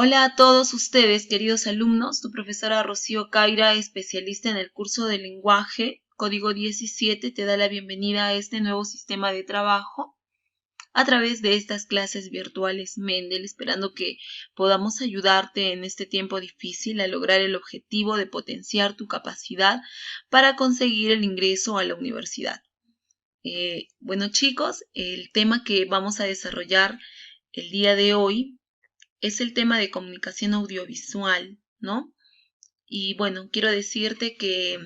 Hola a todos ustedes, queridos alumnos, tu profesora Rocío Caira, especialista en el curso de lenguaje, código 17, te da la bienvenida a este nuevo sistema de trabajo a través de estas clases virtuales Mendel, esperando que podamos ayudarte en este tiempo difícil a lograr el objetivo de potenciar tu capacidad para conseguir el ingreso a la universidad. Bueno chicos, el tema que vamos a desarrollar el día de hoy es el tema de comunicación audiovisual, ¿no? Y bueno, quiero decirte que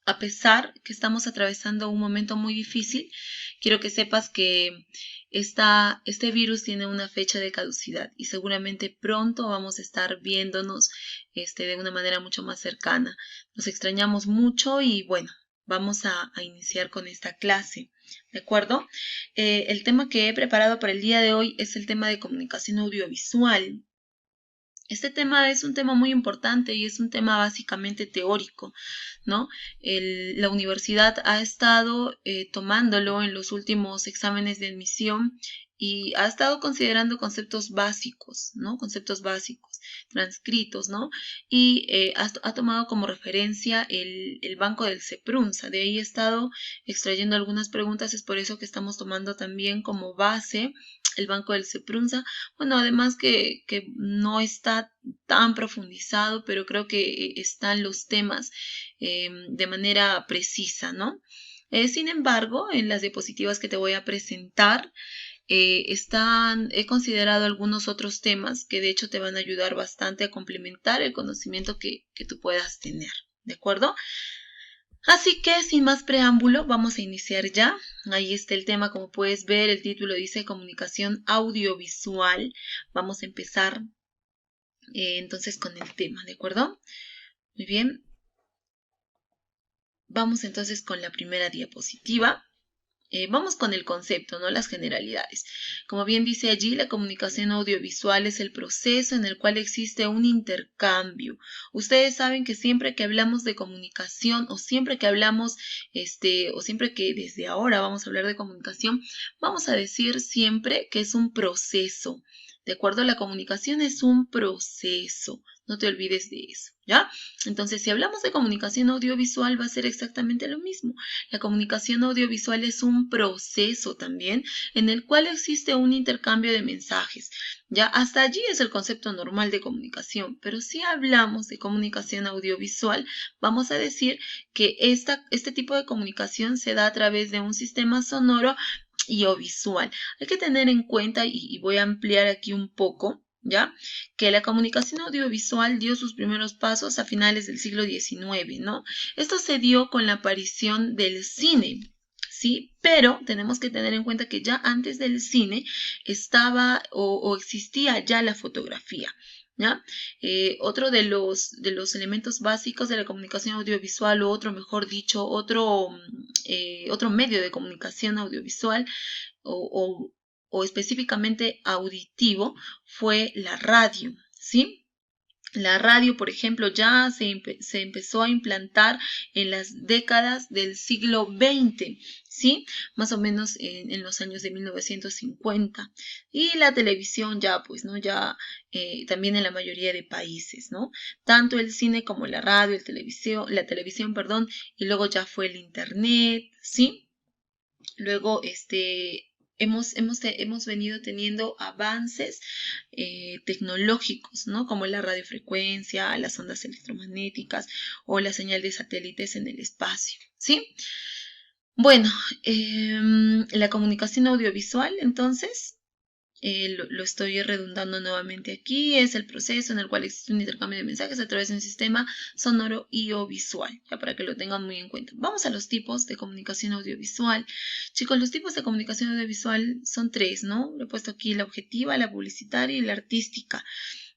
a pesar que estamos atravesando un momento muy difícil, quiero que sepas que este virus tiene una fecha de caducidad y seguramente pronto vamos a estar viéndonos de una manera mucho más cercana. Nos extrañamos mucho y bueno, vamos a iniciar con esta clase. ¿De acuerdo? El tema que he preparado para el día de hoy es el tema de comunicación audiovisual. Este tema es un tema muy importante y es un tema básicamente teórico, ¿no? La universidad ha estado tomándolo en los últimos exámenes de admisión y ha estado considerando conceptos básicos, ¿no? Conceptos básicos, transcritos, ¿no? Y ha tomado como referencia el banco del CEPRUNSA. De ahí he estado extrayendo algunas preguntas, es por eso que estamos tomando también como base el banco del CEPRUNSA. Bueno, además que no está tan profundizado, pero creo que están los temas de manera precisa, ¿no? Sin embargo, en las diapositivas que te voy a presentar, he considerado algunos otros temas que de hecho te van a ayudar bastante a complementar el conocimiento que tú puedas tener, ¿de acuerdo? Así que sin más preámbulo, vamos a iniciar ya. Ahí está el tema, como puedes ver, el título dice comunicación audiovisual. Vamos a empezar entonces con el tema, ¿de acuerdo? Muy bien. Vamos entonces con la primera diapositiva. Vamos con el concepto, ¿no? Las generalidades. Como bien dice allí, la comunicación audiovisual es el proceso en el cual existe un intercambio. Ustedes saben que siempre que hablamos de comunicación o siempre que hablamos, o siempre que desde ahora vamos a hablar de comunicación, vamos a decir siempre que es un proceso. ¿De acuerdo? La comunicación es un proceso. No te olvides de eso, ¿ya? Entonces, si hablamos de comunicación audiovisual, va a ser exactamente lo mismo. La comunicación audiovisual es un proceso también en el cual existe un intercambio de mensajes. Ya hasta allí es el concepto normal de comunicación, pero si hablamos de comunicación audiovisual, vamos a decir que este tipo de comunicación se da a través de un sistema sonoro y o visual. Hay que tener en cuenta, y voy a ampliar aquí un poco, ¿ya? Que la comunicación audiovisual dio sus primeros pasos a finales del siglo XIX, ¿no? Esto se dio con la aparición del cine, ¿sí? Pero tenemos que tener en cuenta que ya antes del cine estaba o existía ya la fotografía, ¿ya? Otro de los elementos básicos de la comunicación audiovisual, o otro, mejor dicho, otro medio de comunicación audiovisual o, o específicamente auditivo, fue la radio, ¿sí? La radio, por ejemplo, ya se empezó a implantar en las décadas del siglo XX, ¿sí? Más o menos en los años de 1950. Y la televisión ya, pues, ¿no? Ya también en la mayoría de países, ¿no? Tanto el cine como la radio, la televisión, perdón, y luego ya fue el internet, ¿sí? Luego, hemos venido teniendo avances tecnológicos, ¿no? Como la radiofrecuencia, las ondas electromagnéticas o la señal de satélites en el espacio, ¿sí? Bueno, la comunicación audiovisual, entonces, lo estoy redundando nuevamente aquí, es el proceso en el cual existe un intercambio de mensajes a través de un sistema sonoro y o visual, ya para que lo tengan muy en cuenta. Vamos a los tipos de comunicación audiovisual. Chicos, los tipos de comunicación audiovisual son tres, ¿no? Le he puesto aquí la objetiva, la publicitaria y la artística.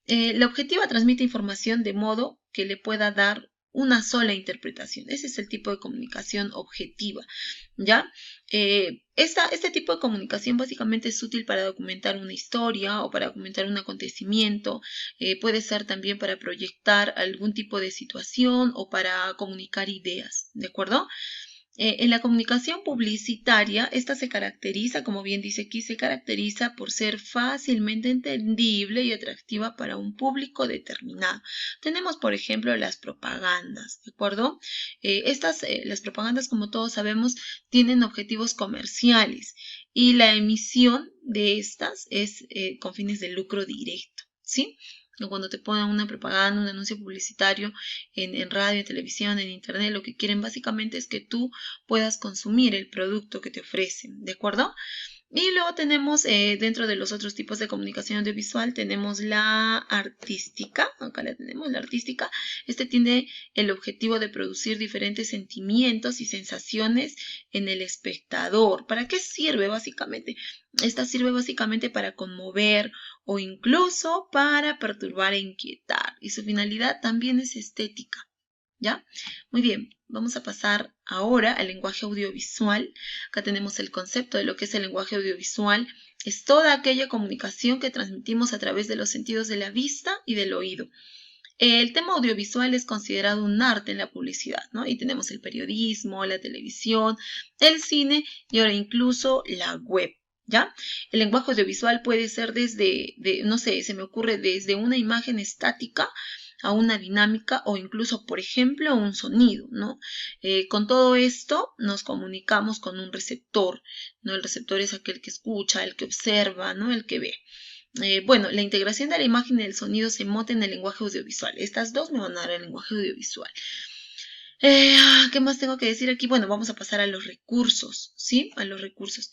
La objetiva transmite información de modo que le pueda dar una sola interpretación. Ese es el tipo de comunicación objetiva, ¿ya? Este tipo de comunicación básicamente es útil para documentar una historia o para documentar un acontecimiento. Puede ser también para proyectar algún tipo de situación o para comunicar ideas, ¿de acuerdo? En la comunicación publicitaria, esta se caracteriza, como bien dice aquí, se caracteriza por ser fácilmente entendible y atractiva para un público determinado. Tenemos, por ejemplo, las propagandas, ¿de acuerdo? Las propagandas, como todos sabemos, tienen objetivos comerciales y la emisión de estas es con fines de lucro directo, ¿sí? Cuando te ponen una propaganda, un anuncio publicitario en radio, en televisión, en internet, lo que quieren básicamente es que tú puedas consumir el producto que te ofrecen, ¿de acuerdo? Y luego tenemos, dentro de los otros tipos de comunicación audiovisual, tenemos la artística. Acá la tenemos, la artística. Este tiene el objetivo de producir diferentes sentimientos y sensaciones en el espectador. ¿Para qué sirve básicamente? Esta sirve básicamente para conmover o incluso para perturbar e inquietar. Y su finalidad también es estética. ¿Ya? Muy bien, vamos a pasar ahora al lenguaje audiovisual. Acá tenemos el concepto de lo que es el lenguaje audiovisual. Es toda aquella comunicación que transmitimos a través de los sentidos de la vista y del oído. El tema audiovisual es considerado un arte en la publicidad, ¿no? Y tenemos el periodismo, la televisión, el cine y ahora incluso la web. ¿Ya? El lenguaje audiovisual puede ser no sé, se me ocurre desde una imagen estática a una dinámica o incluso, por ejemplo, un sonido, ¿no? Con todo esto nos comunicamos con un receptor, ¿no? El receptor es aquel que escucha, el que observa, ¿no? El que ve. Bueno, la integración de la imagen y el sonido se monta en el lenguaje audiovisual. Estas dos me van a dar el lenguaje audiovisual. ¿Qué más tengo que decir aquí? Bueno, vamos a pasar a los recursos, ¿sí? A los recursos.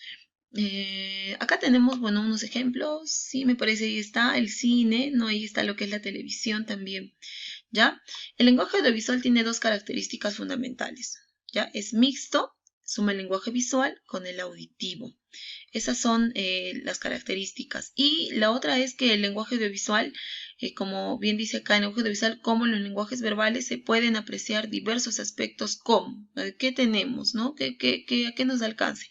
Acá tenemos, bueno, unos ejemplos, sí, me parece ahí está el cine, ¿no? Ahí está lo que es la televisión también, ¿ya? El lenguaje audiovisual tiene dos características fundamentales, ¿ya? Es mixto, suma el lenguaje visual con el auditivo. Esas son las características. Y la otra es que el lenguaje audiovisual, como bien dice acá, el lenguaje audiovisual, como en los lenguajes verbales, se pueden apreciar diversos aspectos como, ¿qué tenemos, no? ¿A qué nos alcance?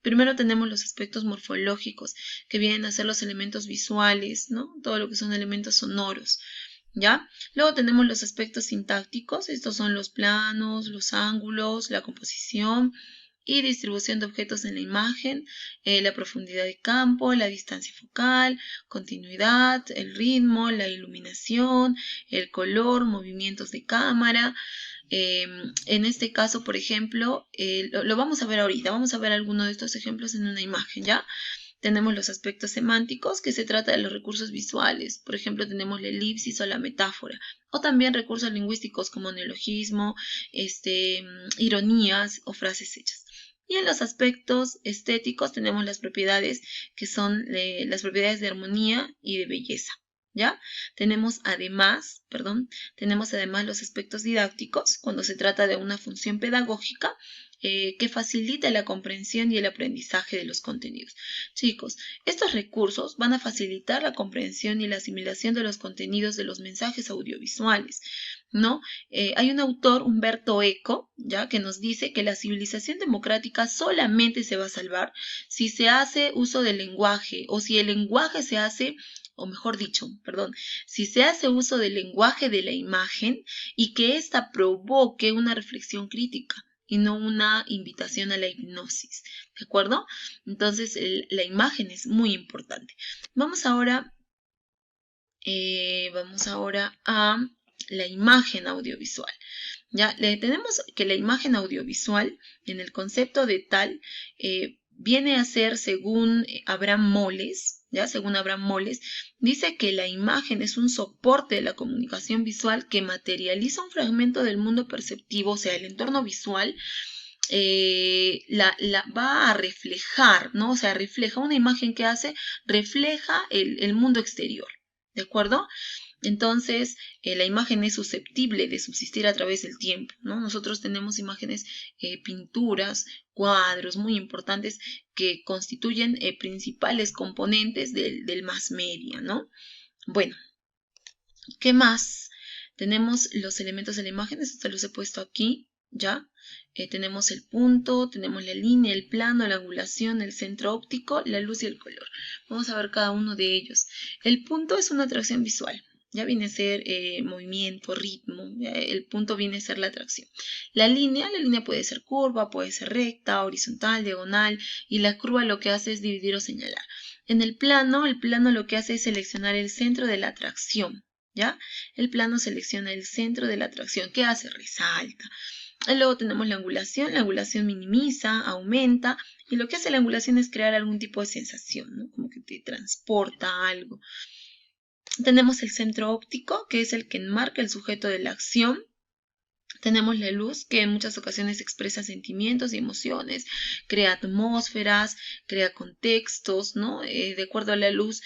Primero tenemos los aspectos morfológicos, que vienen a ser los elementos visuales, ¿no? Todo lo que son elementos sonoros, ¿ya? Luego tenemos los aspectos sintácticos, estos son los planos, los ángulos, la composición y distribución de objetos en la imagen, la profundidad de campo, la distancia focal, continuidad, el ritmo, la iluminación, el color, movimientos de cámara. En este caso, por ejemplo, lo vamos a ver ahorita, vamos a ver algunos de estos ejemplos en una imagen, ¿ya? Tenemos los aspectos semánticos, que se trata de los recursos visuales. Por ejemplo, tenemos la elipsis o la metáfora. O también recursos lingüísticos como neologismo, ironías o frases hechas. Y en los aspectos estéticos tenemos las propiedades que son las propiedades de armonía y de belleza. ¿Ya? Tenemos además los aspectos didácticos cuando se trata de una función pedagógica que facilita la comprensión y el aprendizaje de los contenidos. Chicos, estos recursos van a facilitar la comprensión y la asimilación de los contenidos de los mensajes audiovisuales, ¿no? Hay un autor, Humberto Eco, ¿ya? Que nos dice que la civilización democrática solamente se va a salvar si se hace uso del lenguaje o si el lenguaje se hace, o mejor dicho, si se hace uso del lenguaje de la imagen y que ésta provoque una reflexión crítica y no una invitación a la hipnosis, ¿de acuerdo? Entonces, la imagen es muy importante. Vamos ahora a la imagen audiovisual. Ya tenemos que la imagen audiovisual, en el concepto de tal, viene a ser, según Abraham Moles, dice que la imagen es un soporte de la comunicación visual que materializa un fragmento del mundo perceptivo, o sea, el entorno visual, la va a reflejar, ¿no? O sea, refleja una imagen que refleja el mundo exterior, ¿de acuerdo? Entonces, la imagen es susceptible de subsistir a través del tiempo, ¿no? Nosotros tenemos imágenes, pinturas, cuadros muy importantes que constituyen principales componentes del mass media, ¿no? Bueno, ¿qué más? Tenemos los elementos de la imagen, esto los he puesto aquí, ¿ya? Tenemos el punto, tenemos la línea, el plano, la angulación, el centro óptico, la luz y el color. Vamos a ver cada uno de ellos. El punto es una atracción visual. Ya viene a ser movimiento, ritmo, el punto viene a ser la atracción. La línea puede ser curva, puede ser recta, horizontal, diagonal, y la curva lo que hace es dividir o señalar. En el plano lo que hace es seleccionar el centro de la atracción, ¿ya? El plano selecciona el centro de la atracción. ¿Qué hace? Resalta. Y luego tenemos la angulación minimiza, aumenta, y lo que hace la angulación es crear algún tipo de sensación, ¿no? Como que te transporta algo. Tenemos el centro óptico, que es el que enmarca el sujeto de la acción. Tenemos la luz, que en muchas ocasiones expresa sentimientos y emociones, crea atmósferas, crea contextos, ¿no? De acuerdo a la luz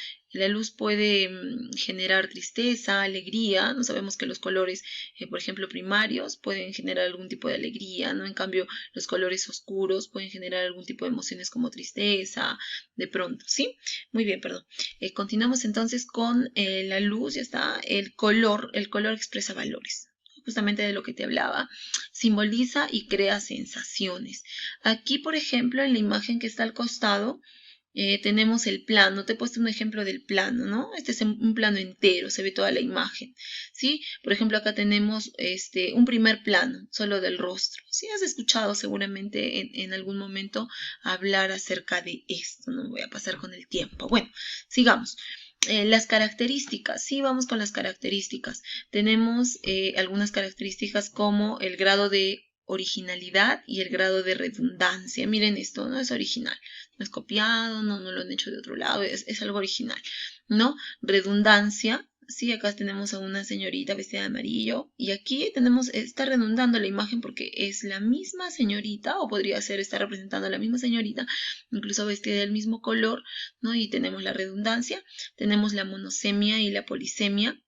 puede generar tristeza, alegría, ¿no? Sabemos que los colores, por ejemplo, primarios, pueden generar algún tipo de alegría, ¿no? En cambio, los colores oscuros pueden generar algún tipo de emociones como tristeza, de pronto, ¿sí? Muy bien, perdón. Continuamos entonces con la luz, ya está, el color expresa valores. Justamente de lo que te hablaba, simboliza y crea sensaciones. Aquí, por ejemplo, en la imagen que está al costado, tenemos el plano. Te he puesto un ejemplo del plano, ¿no? Este es un plano entero, se ve toda la imagen, ¿sí? Por ejemplo, acá tenemos un primer plano, solo del rostro. Sí, has escuchado seguramente en algún momento hablar acerca de esto, no voy a pasar con el tiempo. Bueno, sigamos. Las características, sí, vamos con las características. Tenemos algunas características como el grado de originalidad y el grado de redundancia. Miren esto, no es original, no es copiado, no lo han hecho de otro lado, es algo original, ¿no? Redundancia, sí, acá tenemos a una señorita vestida de amarillo y aquí está redundando la imagen porque es la misma señorita, o podría ser, está representando a la misma señorita, incluso vestida del mismo color, ¿no? Y tenemos la redundancia, tenemos la monosemia y la polisemia.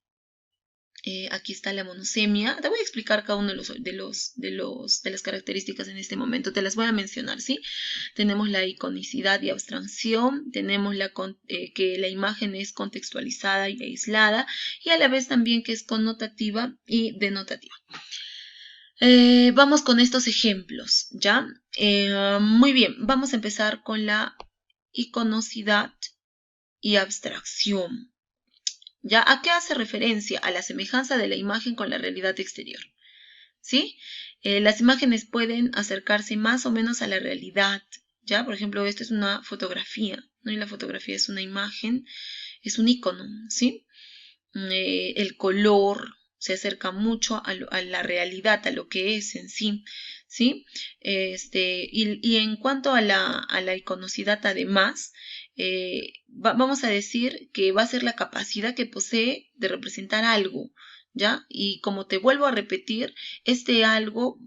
Aquí está la monosemia. Te voy a explicar cada uno de las características en este momento. Te las voy a mencionar, ¿sí? Tenemos la iconicidad y abstracción. Tenemos que la imagen es contextualizada y aislada. Y a la vez también que es connotativa y denotativa. Vamos con estos ejemplos, ¿ya? Muy bien, vamos a empezar con la iconocidad y abstracción. ¿Ya? ¿A qué hace referencia? A la semejanza de la imagen con la realidad exterior. ¿Sí? Las imágenes pueden acercarse más o menos a la realidad. ¿Ya? Por ejemplo, esta es una fotografía, ¿no? Y la fotografía es una imagen, es un icono, ¿sí? El color se acerca mucho a la realidad, a lo que es en sí, ¿sí? Y en cuanto a la iconocidad, además, vamos a decir que va a ser la capacidad que posee de representar algo, ¿ya? Y como te vuelvo a repetir, este algo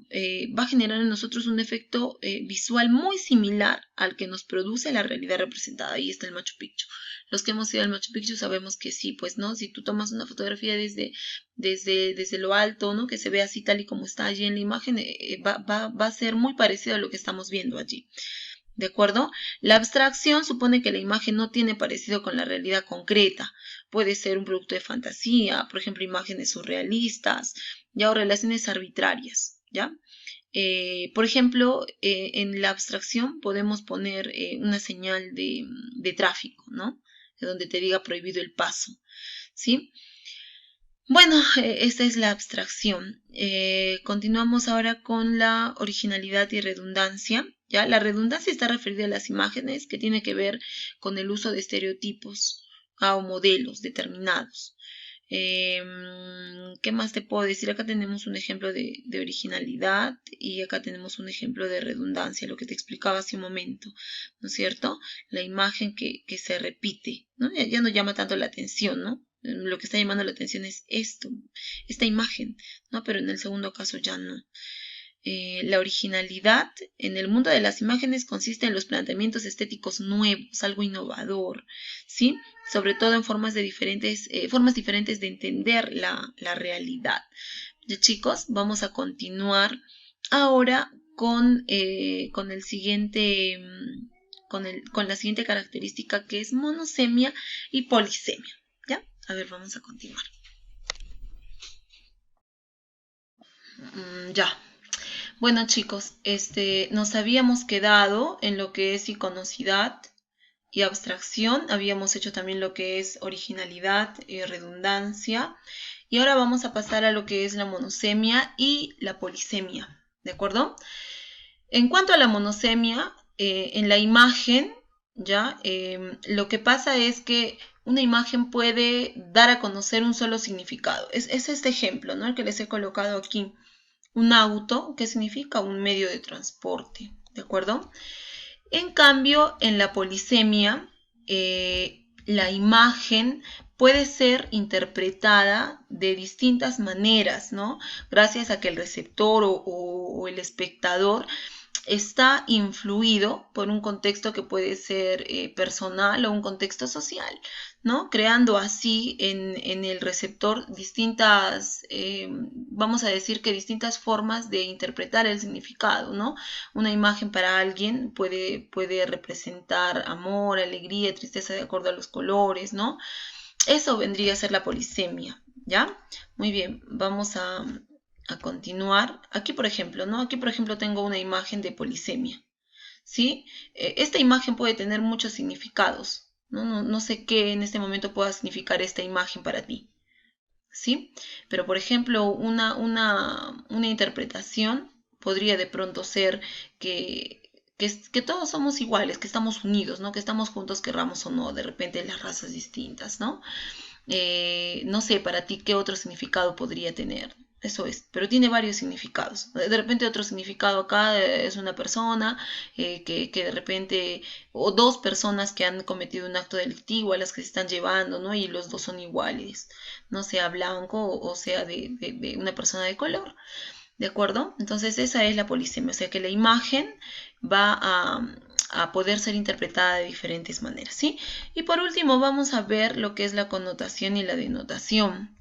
va a generar en nosotros un efecto visual muy similar al que nos produce la realidad representada. Ahí está el Machu Picchu. Los que hemos ido al Machu Picchu sabemos que sí, pues, ¿no? Si tú tomas una fotografía desde lo alto, ¿no? Que se ve así tal y como está allí en la imagen, va a ser muy parecido a lo que estamos viendo allí. ¿De acuerdo? La abstracción supone que la imagen no tiene parecido con la realidad concreta. Puede ser un producto de fantasía, por ejemplo, imágenes surrealistas, ya, o relaciones arbitrarias, ¿ya? Por ejemplo, en la abstracción podemos poner una señal de tráfico, ¿no? De donde te diga prohibido el paso, ¿sí? Bueno, esta es la abstracción. Continuamos ahora con la originalidad y redundancia. ¿Ya? La redundancia está referida a las imágenes que tiene que ver con el uso de estereotipos o modelos determinados. ¿Qué más te puedo decir? Acá tenemos un ejemplo de originalidad y acá tenemos un ejemplo de redundancia, lo que te explicaba hace un momento, ¿no es cierto? La imagen que se repite, ¿no? Ya no llama tanto la atención, ¿no? Lo que está llamando la atención es esta imagen, ¿no? Pero en el segundo caso ya no. La originalidad en el mundo de las imágenes consiste en los planteamientos estéticos nuevos, algo innovador, ¿sí? Sobre todo en formas diferentes de entender la realidad. Ya, chicos, vamos a continuar ahora con el siguiente, con la siguiente característica, que es monosemia y polisemia. ¿Ya? A ver, vamos a continuar. Ya. Bueno, chicos, nos habíamos quedado en lo que es iconocidad y abstracción. Habíamos hecho también lo que es originalidad y redundancia. Y ahora vamos a pasar a lo que es la monosemia y la polisemia, ¿de acuerdo? En cuanto a la monosemia, en la imagen, ¿ya? Lo que pasa es que una imagen puede dar a conocer un solo significado. Es este ejemplo, ¿no? El que les he colocado aquí. Un auto, ¿qué significa? Un medio de transporte, ¿de acuerdo? En cambio, en la polisemia, la imagen puede ser interpretada de distintas maneras, ¿no? Gracias a que el receptor o el espectador está influido por un contexto que puede ser personal o un contexto social, ¿no? Creando así en el receptor distintas, vamos a decir que distintas formas de interpretar el significado, ¿no? Una imagen para alguien puede representar amor, alegría, tristeza de acuerdo a los colores, ¿no? Eso vendría a ser la polisemia, ¿ya? Muy bien, vamos a continuar. Aquí, por ejemplo, ¿no? Aquí, por ejemplo, tengo una imagen de polisemia, ¿sí? Esta imagen puede tener muchos significados, ¿no? No sé qué en este momento pueda significar esta imagen para ti, ¿sí? Pero, por ejemplo, una interpretación podría de pronto ser que todos somos iguales, que estamos unidos, ¿no? Que estamos juntos, querramos o no, de repente las razas distintas, ¿no? No sé, para ti, ¿qué otro significado podría tener? Eso es, pero tiene varios significados. De repente otro significado acá es una persona que de repente, o dos personas que han cometido un acto delictivo a las que se están llevando, ¿no? Y los dos son iguales, no sea blanco o sea de una persona de color, ¿de acuerdo? Entonces esa es la polisemia, o sea que la imagen va a poder ser interpretada de diferentes maneras, ¿sí? Y por último vamos a ver lo que es la connotación y la denotación.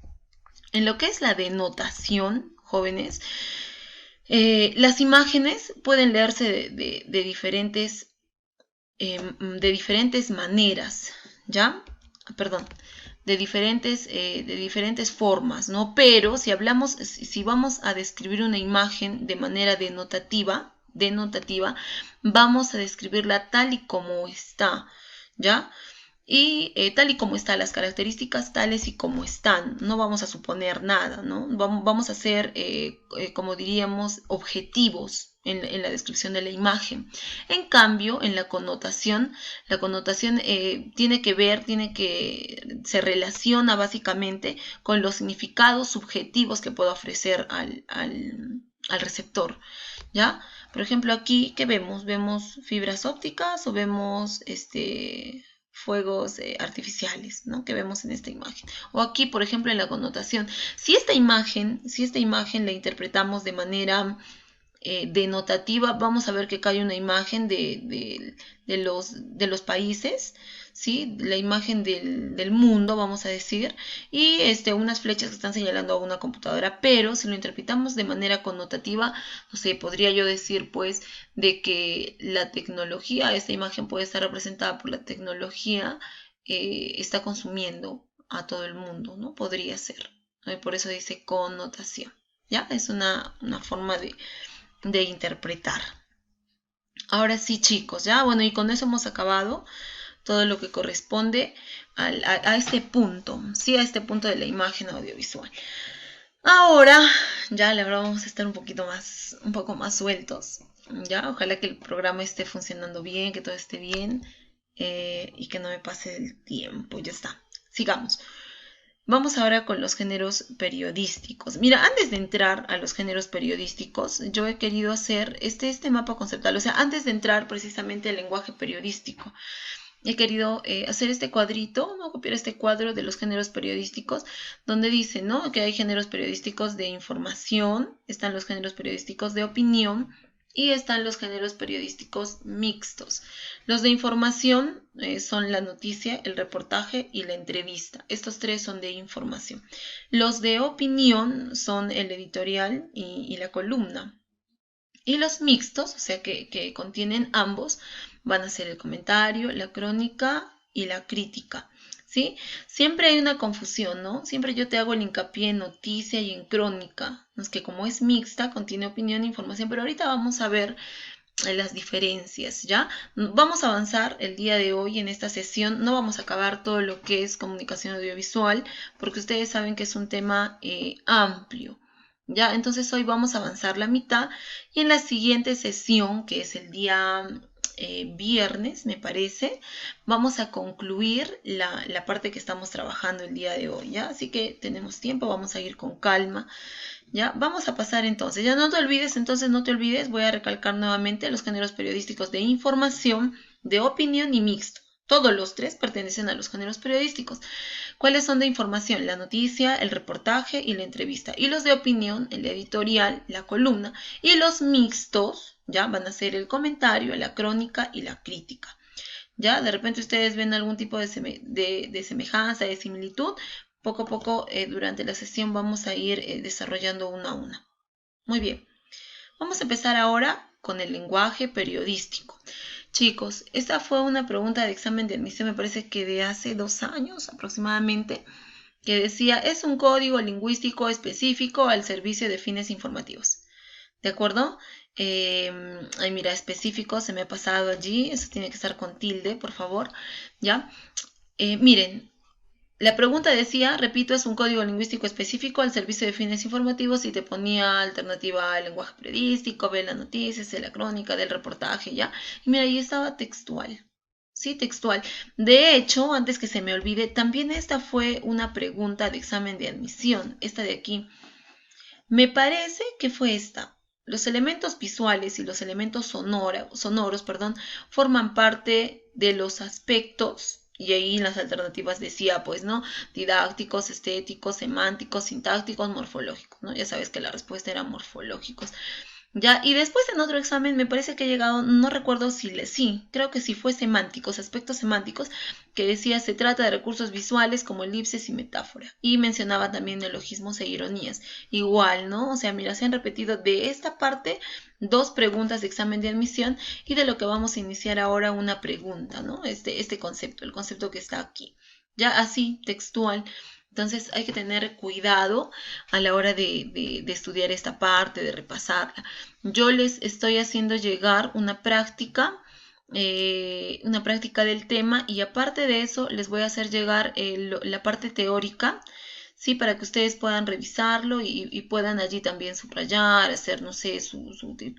En lo que es la denotación, jóvenes, las imágenes pueden leerse de diferentes maneras, ¿ya? Perdón, de diferentes formas, ¿no? Pero si vamos a describir una imagen de manera denotativa, vamos a describirla tal y como está, ¿ya? Y tal y como están las características, tales y como están. No vamos a suponer nada, ¿no? Vamos a ser, como diríamos, objetivos en la descripción de la imagen. En cambio, en la connotación se relaciona básicamente con los significados subjetivos que pueda ofrecer al receptor, ¿ya? Por ejemplo, aquí, ¿qué vemos? ¿Vemos fibras ópticas o vemos fuegos artificiales, ¿no? Que vemos en esta imagen? O aquí, por ejemplo, en la connotación. Si esta imagen la interpretamos de manera denotativa, vamos a ver que acá hay una imagen de los países, ¿sí? La imagen del mundo, vamos a decir, y unas flechas que están señalando a una computadora, pero si lo interpretamos de manera connotativa, no sé, podría yo decir pues de que la tecnología, esta imagen puede estar representada por la tecnología, está consumiendo a todo el mundo, ¿no? Podría ser, ¿no? Y por eso dice connotación, ¿ya? Es una forma de interpretar. Ahora sí, chicos, ya, bueno, y con eso hemos acabado todo lo que corresponde a este punto, sí, a este punto de la imagen audiovisual. Ahora, ya la verdad vamos a estar un poco más sueltos, ya, ojalá que el programa esté funcionando bien, que todo esté bien y que no me pase el tiempo, ya está, sigamos. Vamos ahora con los géneros periodísticos. Mira, antes de entrar a los géneros periodísticos, yo he querido hacer este mapa conceptual. O sea, antes de entrar precisamente al lenguaje periodístico, he querido hacer este cuadrito, ¿no? Copiar este cuadro de los géneros periodísticos, donde dice, ¿no? Que hay géneros periodísticos de información, están los géneros periodísticos de opinión, y están los géneros periodísticos mixtos. Los de información son la noticia, el reportaje y la entrevista. Estos tres son de información. Los de opinión son el editorial y la columna. Y los mixtos, o sea que contienen ambos, van a ser el comentario, la crónica y la crítica. ¿Sí? Siempre hay una confusión, ¿no? Siempre yo te hago el hincapié en noticia y en crónica. ¿No? Es que como es mixta, contiene opinión e información, pero ahorita vamos a ver las diferencias, ¿ya? Vamos a avanzar el día de hoy en esta sesión. No vamos a acabar todo lo que es comunicación audiovisual, porque ustedes saben que es un tema amplio, ¿ya? Entonces hoy vamos a avanzar la mitad y en la siguiente sesión, que es el día viernes, me parece, vamos a concluir la parte que estamos trabajando el día de hoy, ¿ya? Así que tenemos tiempo, vamos a ir con calma. Ya, vamos a pasar entonces. Ya no te olvides, voy a recalcar nuevamente los géneros periodísticos de información, de opinión y mixto. Todos los tres pertenecen a los géneros periodísticos. ¿Cuáles son de información? La noticia, el reportaje y la entrevista. Y los de opinión, el editorial, la columna. Y los mixtos, ya van a ser el comentario, la crónica y la crítica. Ya, de repente ustedes ven algún tipo de semejanza, de similitud. Poco a poco durante la sesión vamos a ir desarrollando una a una. Muy bien, vamos a empezar ahora con el lenguaje periodístico. Chicos, esta fue una pregunta de examen de admisión, me parece que de hace 2 años aproximadamente, que decía, es un código lingüístico específico al servicio de fines informativos. ¿De acuerdo? Ay, mira, específico, se me ha pasado allí, eso tiene que estar con tilde, por favor, ¿ya? Miren, la pregunta decía, repito, es un código lingüístico específico al servicio de fines informativos y te ponía alternativa al lenguaje periodístico, ve las noticias, de la crónica, del reportaje, ¿ya? Y mira, ahí estaba textual. Sí, textual. De hecho, antes que se me olvide, también esta fue una pregunta de examen de admisión, esta de aquí. Me parece que fue esta. Los elementos visuales y los elementos sonoros, forman parte de los aspectos, y ahí las alternativas decía, pues, ¿no? Didácticos, estéticos, semánticos, sintácticos, morfológicos, ¿no? Ya sabes que la respuesta era morfológicos. Ya, y después en otro examen me parece que he llegado, no recuerdo si sí, creo que sí fue semánticos, aspectos semánticos, que decía se trata de recursos visuales como elipses y metáfora. Y mencionaba también neologismos e ironías. Igual, ¿no? O sea, mira, se han repetido de esta parte 2 preguntas de examen de admisión y de lo que vamos a iniciar ahora una pregunta, ¿no? Este concepto, el concepto que está aquí. Ya así, textual. Entonces hay que tener cuidado a la hora de estudiar esta parte, de repasarla. Yo les estoy haciendo llegar una práctica del tema y aparte de eso les voy a hacer llegar la parte teórica, sí, para que ustedes puedan revisarlo y puedan allí también subrayar, hacer, no sé,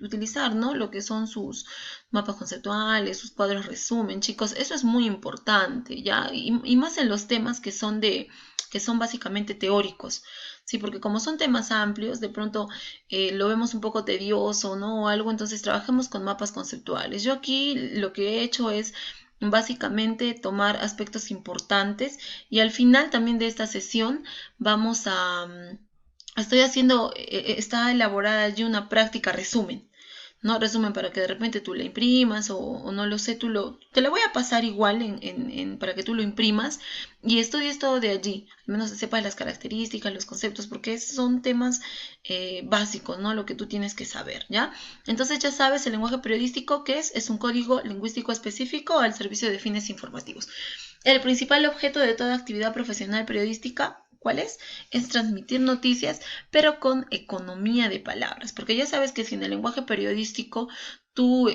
utilizar, ¿no? Lo que son sus mapas conceptuales, sus cuadros resumen, chicos, eso es muy importante, ¿ya? Y más en los temas que son básicamente teóricos, sí, porque como son temas amplios, de pronto lo vemos un poco tedioso, ¿no? O algo, entonces trabajemos con mapas conceptuales. Yo aquí lo que he hecho es básicamente tomar aspectos importantes y al final también de esta sesión vamos a... Estoy haciendo, está elaborada allí una práctica resumen, ¿no? Resumen para que de repente tú la imprimas o no lo sé, te la voy a pasar igual para que tú lo imprimas y estudies todo de allí, al menos sepas las características, los conceptos, porque son temas básicos, ¿no? Lo que tú tienes que saber, ¿ya? Entonces ya sabes, el lenguaje periodístico, ¿qué es? Es un código lingüístico específico al servicio de fines informativos. El principal objeto de toda actividad profesional periodística, ¿cuál es? Es transmitir noticias, pero con economía de palabras, porque ya sabes que si en el lenguaje periodístico tú,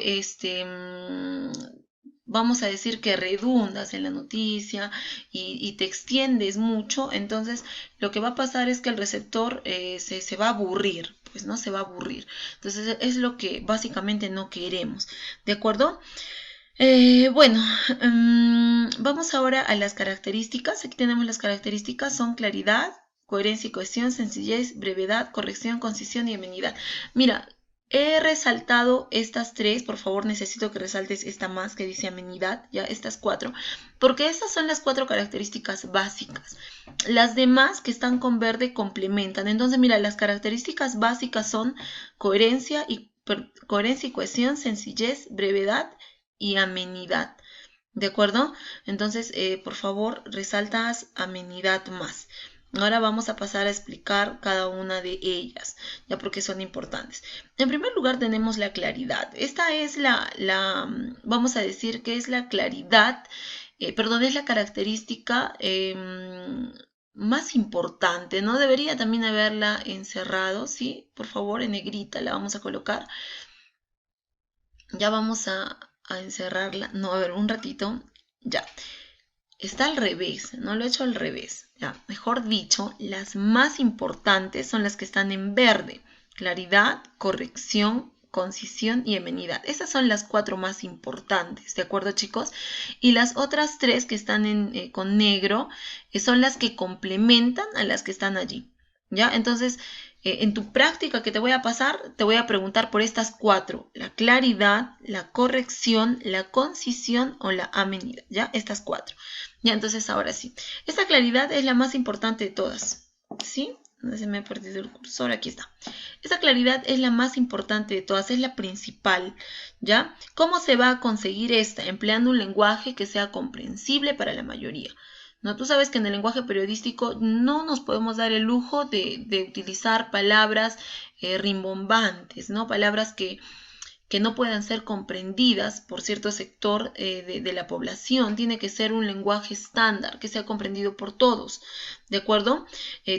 vamos a decir que redundas en la noticia y te extiendes mucho, entonces lo que va a pasar es que el receptor se va a aburrir, pues no se va a aburrir. Entonces es lo que básicamente no queremos, ¿de acuerdo? Bueno, vamos ahora a las características. Aquí tenemos las características, son claridad, coherencia y cohesión, sencillez, brevedad, corrección, concisión y amenidad. Mira, he resaltado estas 3, por favor necesito que resaltes esta más que dice amenidad, ya estas 4, porque estas son las 4 características básicas. Las demás que están con verde complementan. Entonces, mira, las características básicas son coherencia y cohesión, sencillez, brevedad y amenidad. ¿De acuerdo? Entonces, por favor, resaltas amenidad más. Ahora vamos a pasar a explicar cada una de ellas, ya porque son importantes. En primer lugar tenemos la claridad. Esta es vamos a decir que es la claridad, es la característica más importante, ¿no? Debería también haberla encerrado, ¿sí? Por favor, en negrita la vamos a colocar. Ya vamos a encerrarla. No, a ver, un ratito. Ya. Está al revés, no lo he hecho al revés. Ya, mejor dicho, las más importantes son las que están en verde. Claridad, corrección, concisión y amenidad. Esas son las 4 más importantes, ¿de acuerdo, chicos? Y las otras 3 que están con negro son las que complementan a las que están allí. ¿Ya? Entonces, en tu práctica que te voy a pasar, te voy a preguntar por estas 4. La claridad, la corrección, la concisión o la amenidad. ¿Ya? Estas 4. Ya, entonces ahora sí. Esta claridad es la más importante de todas. ¿Sí? No se me ha perdido el cursor, aquí está. Esta claridad es la más importante de todas, es la principal, ¿ya? ¿Cómo se va a conseguir esta? Empleando un lenguaje que sea comprensible para la mayoría. ¿No? Tú sabes que en el lenguaje periodístico no nos podemos dar el lujo de utilizar palabras rimbombantes, ¿no? Palabras que no puedan ser comprendidas por cierto sector de la población. Tiene que ser un lenguaje estándar, que sea comprendido por todos, ¿de acuerdo?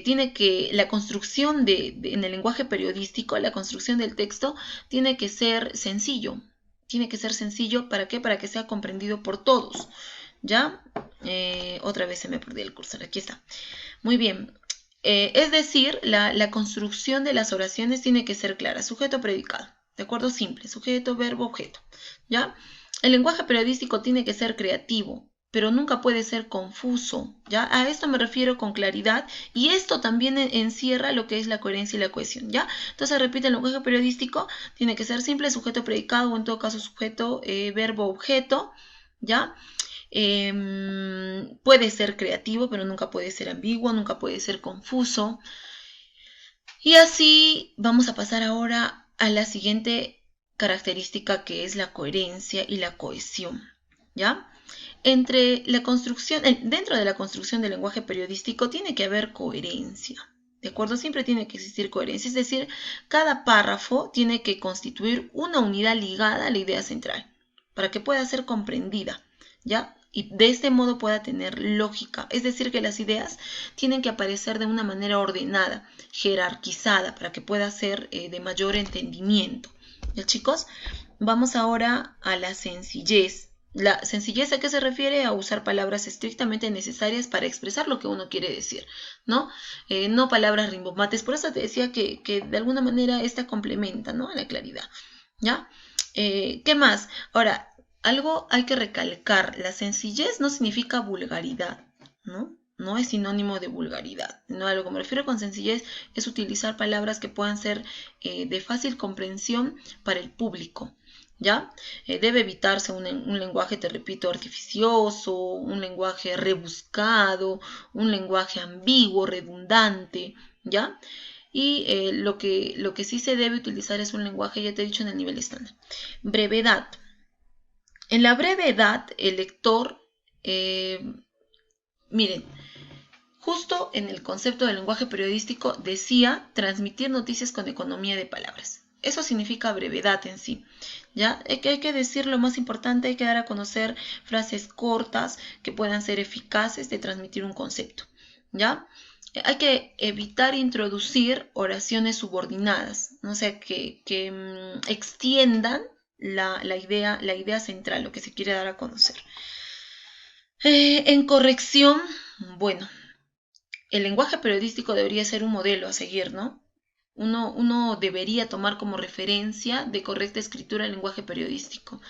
Tiene que, la construcción en el lenguaje periodístico, la construcción del texto, tiene que ser sencillo. Tiene que ser sencillo, ¿para qué? Para que sea comprendido por todos, ¿ya? Otra vez se me perdió el cursor, aquí está. Muy bien. Es decir, la construcción de las oraciones tiene que ser clara, sujeto, predicado. ¿De acuerdo? Simple, sujeto, verbo, objeto. ¿Ya? El lenguaje periodístico tiene que ser creativo, pero nunca puede ser confuso. ¿Ya? A esto me refiero con claridad y esto también encierra lo que es la coherencia y la cohesión. ¿Ya? Entonces, repite, el lenguaje periodístico tiene que ser simple, sujeto, predicado o en todo caso sujeto, verbo, objeto. ¿Ya? Puede ser creativo, pero nunca puede ser ambiguo, nunca puede ser confuso. Y así vamos a pasar ahora a la siguiente característica, que es la coherencia y la cohesión, ¿ya? Dentro de la construcción del lenguaje periodístico tiene que haber coherencia, ¿de acuerdo? Siempre tiene que existir coherencia, es decir, cada párrafo tiene que constituir una unidad ligada a la idea central para que pueda ser comprendida, ¿ya? Y de este modo pueda tener lógica, es decir, que las ideas tienen que aparecer de una manera ordenada, jerarquizada, para que pueda ser de mayor entendimiento. ¿Ya, chicos? Vamos ahora a la sencillez. La sencillez, ¿a qué se refiere? A usar palabras estrictamente necesarias para expresar lo que uno quiere decir, ¿no? No palabras rimbombantes. Por eso te decía que de alguna manera esta complementa, ¿no? A la claridad, ¿ya? ¿Qué más? Ahora, algo hay que recalcar. La sencillez no significa vulgaridad, ¿no? No es sinónimo de vulgaridad. No, a lo que me refiero con sencillez es utilizar palabras que puedan ser de fácil comprensión para el público, ¿ya? Debe evitarse un lenguaje, te repito, artificioso, un lenguaje rebuscado, un lenguaje ambiguo, redundante, ¿ya? Y lo que sí se debe utilizar es un lenguaje, ya te he dicho, en el nivel estándar. Brevedad. En la brevedad, el lector, miren, justo en el concepto del lenguaje periodístico decía transmitir noticias con economía de palabras. Eso significa brevedad en sí. ¿Ya? Hay que decir lo más importante, hay que dar a conocer frases cortas que puedan ser eficaces de transmitir un concepto. ¿Ya? Hay que evitar introducir oraciones subordinadas, ¿no? O sea, que extiendan la idea central, lo que se quiere dar a conocer. En corrección, bueno, el lenguaje periodístico debería ser un modelo a seguir, ¿no? Uno debería tomar como referencia de correcta escritura el lenguaje periodístico.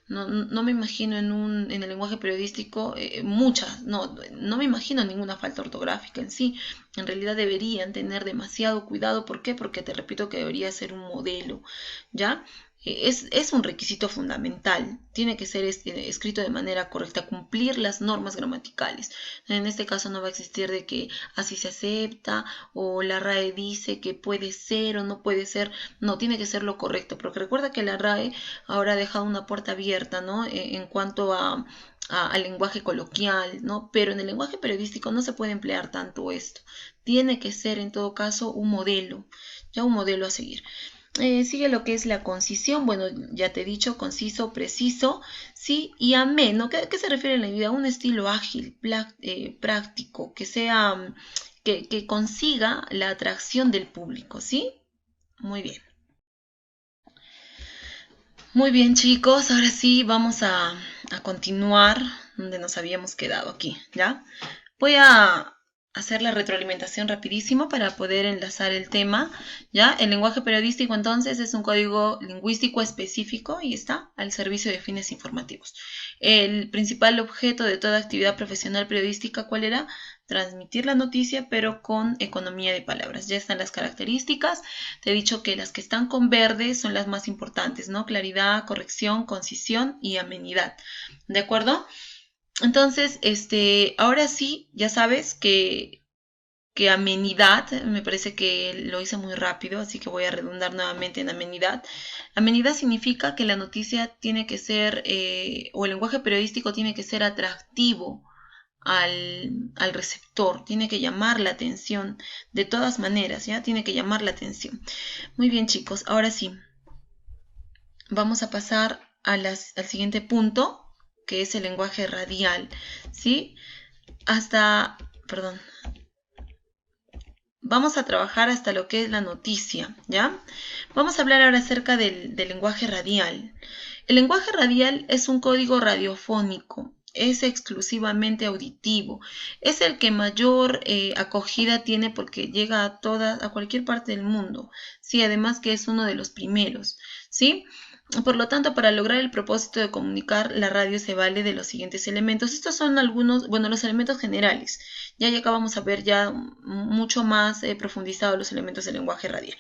No me imagino en el lenguaje periodístico no me imagino ninguna falta ortográfica en sí. En realidad deberían tener demasiado cuidado. ¿Por qué? Porque te repito que debería ser un modelo, ¿ya? Es un requisito fundamental. Tiene que ser escrito de manera correcta, cumplir las normas gramaticales. En este caso no va a existir de que así se acepta o la RAE dice que puede ser o no puede ser. No, tiene que ser lo correcto, porque recuerda que la RAE ahora ha dejado una puerta abierta, ¿no? En cuanto al lenguaje coloquial, ¿no? Pero en el lenguaje periodístico no se puede emplear tanto esto. Tiene que ser en todo caso un modelo, ya un modelo a seguir. Sigue lo que es la concisión, bueno, ya te he dicho, conciso, preciso, ¿sí? Y ameno. ¿Qué se refiere en la vida? Un estilo ágil, práctico, que sea, que consiga la atracción del público, ¿sí? Muy bien. Muy bien, chicos, ahora sí vamos a continuar donde nos habíamos quedado aquí, ¿ya? Voy a hacer la retroalimentación rapidísimo para poder enlazar el tema, ¿ya? El lenguaje periodístico entonces es un código lingüístico específico y está al servicio de fines informativos. El principal objeto de toda actividad profesional periodística, ¿cuál era? Transmitir la noticia, pero con economía de palabras. Ya están las características. Te he dicho que las que están con verde son las más importantes, ¿no? Claridad, corrección, concisión y amenidad. ¿De acuerdo? Entonces, ahora sí, ya sabes que amenidad, me parece que lo hice muy rápido, así que voy a redundar nuevamente en amenidad. Amenidad significa que la noticia tiene que ser, o el lenguaje periodístico tiene que ser atractivo al receptor, tiene que llamar la atención de todas maneras, ¿ya? Tiene que llamar la atención. Muy bien, chicos, ahora sí, vamos a pasar al siguiente punto, que es el lenguaje radial, ¿sí? Perdón, vamos a trabajar hasta lo que es la noticia, ¿ya? Vamos a hablar ahora acerca del lenguaje radial. El lenguaje radial es un código radiofónico, es exclusivamente auditivo, es el que mayor acogida tiene porque llega a cualquier parte del mundo, sí, además que es uno de los primeros, ¿sí? Por lo tanto, para lograr el propósito de comunicar, la radio se vale de los siguientes elementos. Estos son algunos, bueno, los elementos generales. Ya acá vamos a ver ya mucho más profundizado los elementos del lenguaje radial.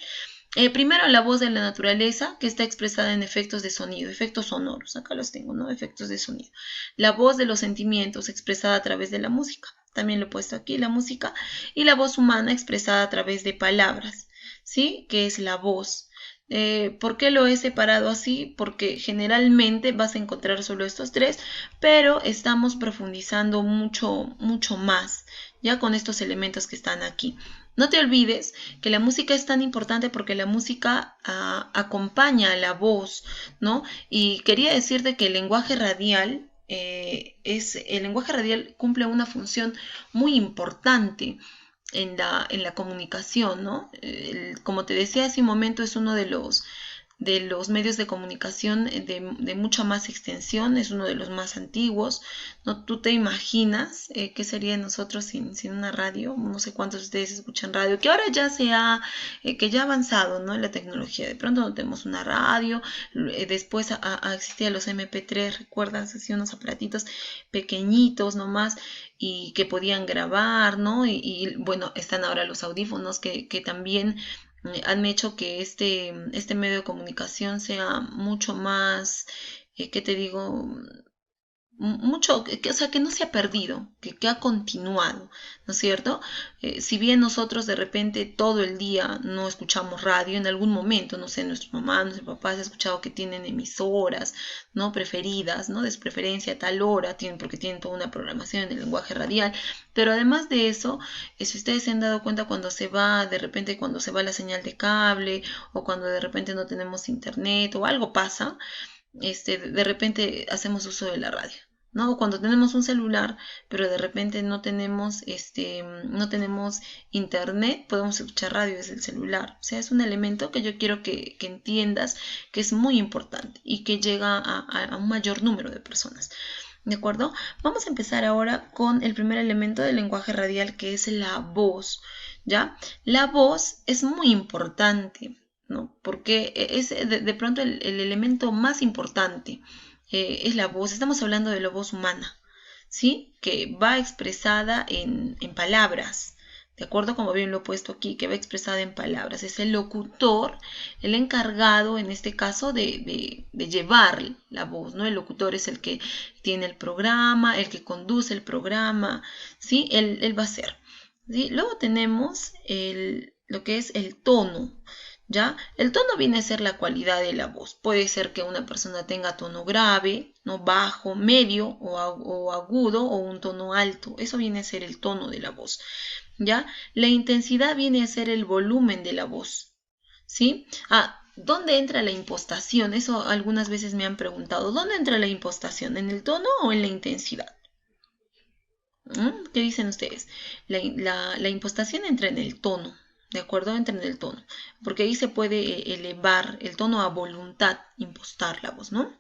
Primero, la voz de la naturaleza, que está expresada en efectos de sonido, efectos sonoros. Acá los tengo, ¿no? Efectos de sonido. La voz de los sentimientos, expresada a través de la música. También lo he puesto aquí, la música. Y la voz humana, expresada a través de palabras, ¿sí? Que es la voz. ¿Por qué lo he separado así? Porque generalmente vas a encontrar solo estos tres, pero estamos profundizando mucho, mucho más, ya con estos elementos que están aquí. No te olvides que la música es tan importante porque la música acompaña a la voz, ¿no? Y quería decirte que el lenguaje radial el lenguaje radial cumple una función muy importante en la comunicación, ¿no? Como te decía hace un momento, es uno de los medios de comunicación de mucha más extensión, es uno de los más antiguos, ¿no? Tú te imaginas qué sería de nosotros sin una radio, no sé cuántos de ustedes escuchan radio, que ahora ya que ya ha avanzado, ¿no? La tecnología, de pronto no tenemos una radio, después existían los MP3, ¿recuerdas? Así unos aparatitos pequeñitos nomás y que podían grabar, ¿no? Bueno, están ahora los audífonos que también han hecho que este medio de comunicación sea mucho más, ¿qué te digo? Mucho, o sea, que no se ha perdido, que ha continuado, ¿no es cierto? Si bien nosotros de repente todo el día no escuchamos radio, en algún momento, no sé, nuestros mamás, nuestros papás han escuchado que tienen emisoras, ¿no? Preferidas, ¿no? De su preferencia a tal hora, porque tienen toda una programación en el lenguaje radial, pero además de eso, si ustedes se han dado cuenta de repente cuando se va la señal de cable, o cuando de repente no tenemos internet, o algo pasa, de repente hacemos uso de la radio, ¿no? O cuando tenemos un celular, pero de repente no tenemos internet, podemos escuchar radio desde el celular. O sea, es un elemento que yo quiero que entiendas que es muy importante y que llega a un mayor número de personas. ¿De acuerdo? Vamos a empezar ahora con el primer elemento del lenguaje radial, que es la voz, ¿ya? La voz es muy importante, ¿no? Porque es de pronto el elemento más importante, es la voz. Estamos hablando de la voz humana, ¿sí? Que va expresada en palabras, de acuerdo, como bien lo he puesto aquí, que va expresada en palabras. Es el locutor, el encargado, en este caso, de llevar la voz, ¿no? El locutor es el que tiene el programa, el que conduce el programa, ¿sí? Él va a ser, ¿sí? Luego tenemos lo que es el tono, ¿ya? El tono viene a ser la cualidad de la voz. Puede ser que una persona tenga tono grave, no bajo, medio o agudo o un tono alto. Eso viene a ser el tono de la voz, ¿ya? La intensidad viene a ser el volumen de la voz, ¿sí? ¿Dónde entra la impostación? Eso algunas veces me han preguntado. ¿Dónde entra la impostación? ¿En el tono o en la intensidad? ¿Qué dicen ustedes? La impostación entra en el tono, ¿de acuerdo? Entra en el tono, porque ahí se puede elevar el tono a voluntad, impostar la voz, ¿no?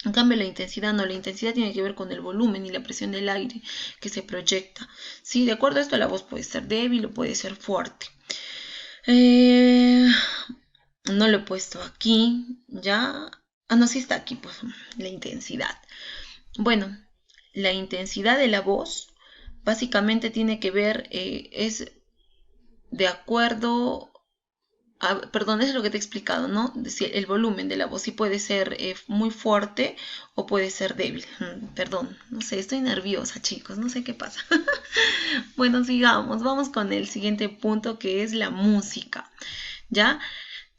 En cambio, la intensidad no, la intensidad tiene que ver con el volumen y la presión del aire que se proyecta. Sí, de acuerdo a esto, la voz puede ser débil o puede ser fuerte. No lo he puesto aquí, ya. Ah, no, sí está aquí, pues, la intensidad. Bueno, la intensidad de la voz básicamente tiene que ver, es de acuerdo perdón, es lo que te he explicado, ¿no? El volumen de la voz sí puede ser muy fuerte o puede ser débil. Perdón, no sé, estoy nerviosa, chicos, no sé qué pasa. Bueno, sigamos, vamos con el siguiente punto que es la música, ¿ya?